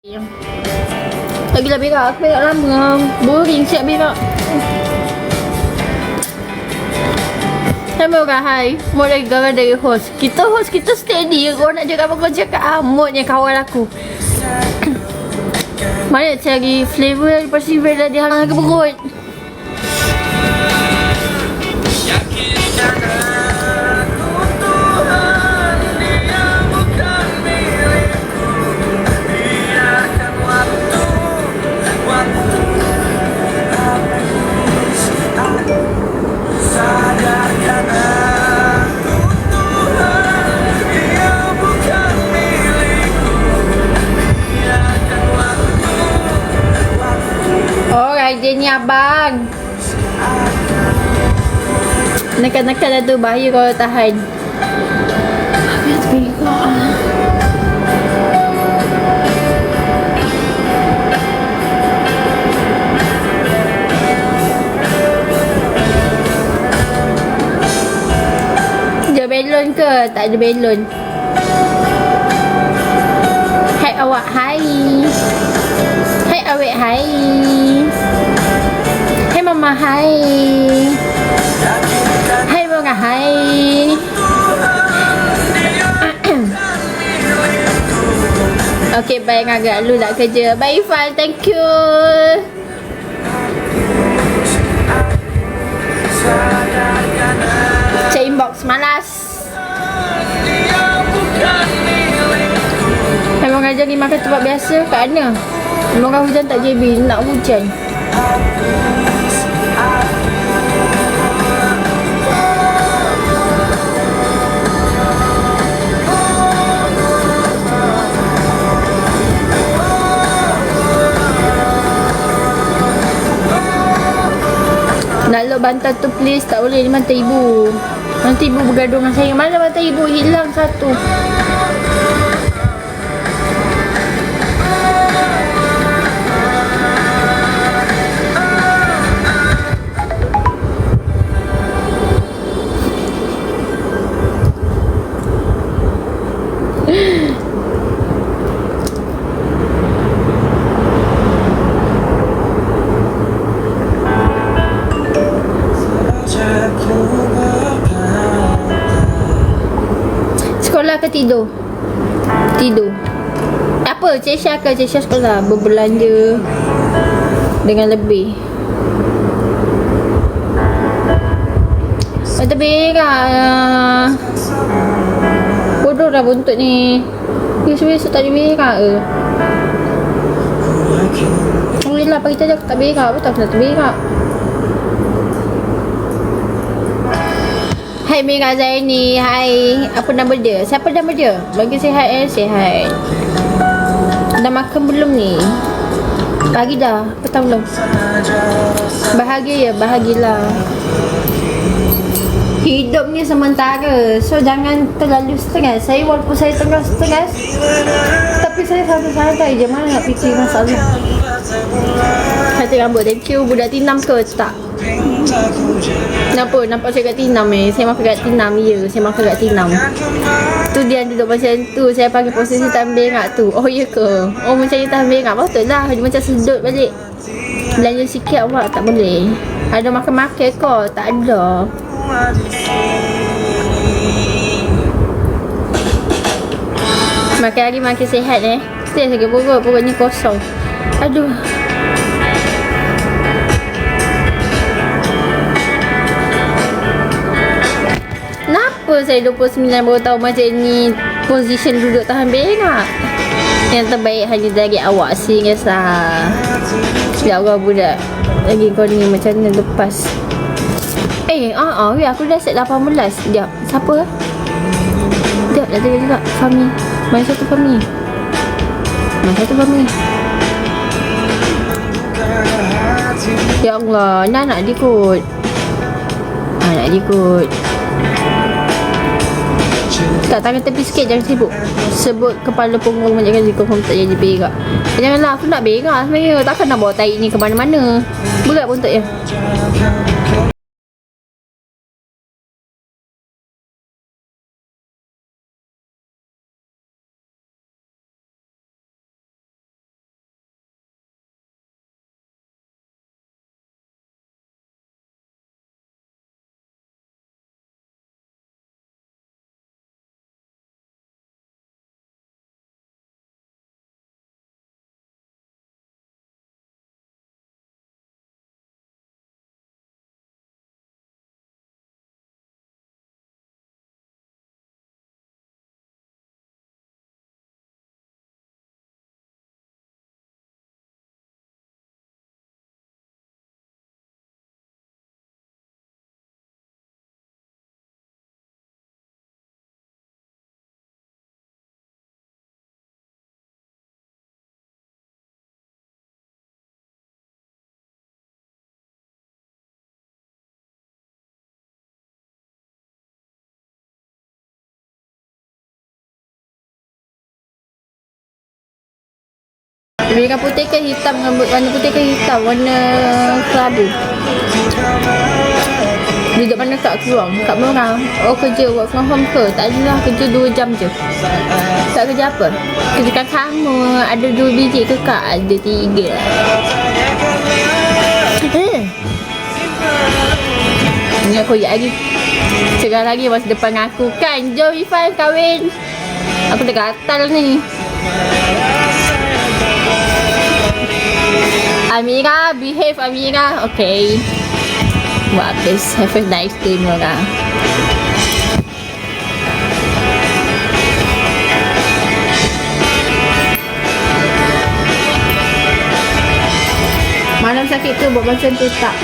Lagilah berak, aku berak lama. Boring siap berak. Sama orang hai. Mau lagi garang dari host. Host kita steady. Kau nak cakap apa kau cakap. Moodnya kawan aku. Mana cari flavor persivel dah dihangat ke perut. Dia ni abang. Nekan-nekan dah tu bahaya kalau tahan. Habis berak. Dia belon ke? Tak ada belon. Hai awak, hai. Hai awek, hai. Hai mama, hai. Hai bunga, hai. Okay, bye agak lu nak kerja. Bye Ifal, thank you. Cek inbox, malas. Memang ajar ni makan tempat biasa kat mana? Memang hujan tak JB, nak hujan. Nak log bantal tu please. Tak boleh, ni bantal ibu. Nanti ibu bergaduh dengan saya. Mana bantal ibu? Hilang satu. Sekolah ke tidur? Tidur. Apa? Cik Syah ke? Cik Syah sekolah. Berbelanja dengan lebih. Mata berak. Bodoh dah buntut ni. Biasa-biasa tak ada berak ke? Boleh lah, pagi tadi aku tak berak. Betul aku tak berak. Hai Mira Zaini. Hai. Apa nama dia? Siapa nama dia? Bagi sihat sihat. Dah makan belum ni? Pagi dah. Petang belum? Bahagia ya? Bahagilah. Hidup ni sementara. So jangan terlalu stres. Saya walaupun saya tengah stres, tapi saya santai-santai je. Mana nak fikir masalah. Hati rambut. Thank you. Budak tinam ke? Tak. Kenapa? Nampak saya kat tinam ni? Saya makan kat tinam, ya. Saya makan kat tinam. Tu dia duduk macam tu. Saya panggil posisi tahan berak tu. Oh ya ke? Oh macam dia tahan berak. Patutlah. Dia macam sedut balik. Belanja sikit awak tak boleh. Ada makan-makan kau? Tak ada. Makan lagi makin sihat Stres lagi perut. Perutnya kosong. Aduh. Kenapa saya 29 baru tahu macam ni position duduk tahan berak? Yang terbaik hanya dari awak serius lah. Ya Allah budak. Lagi kau ni macam mana lepas. Aku dah set 18. Sekejap. Siapa? Sekejap, dah tengok juga. Fahmi. Mana satu Fahmi? Ya Allah, nak dia kot. Nak dia kot. Tak, tangan tepi sikit, jangan sibuk. Sebut kepala punggung banyak kali, confirm tak jadi berak. Janganlah, aku nak berak sebenarnya. Takkan nak bawa tahi ni ke mana-mana. Berat pun tak ya. Warna putih ke hitam, warna putih ke hitam, warna kelabu. Duduk mana kat keluar? Kat mana? Oh kerja work from home ke? Tak adalah, kerja 2 jam je. Tak kerja apa? Kerja kat kamu. Ada 2 biji ke kak? Ada 3. Ni aku lagi. Cerah lagi masa depan aku kan. Jom Ifan kahwin. Aku dah gatal ni. Amira, behave Amira. Okay. Buat habis. Have a nice day Nora. Malam sakit tu buat macam tu tak?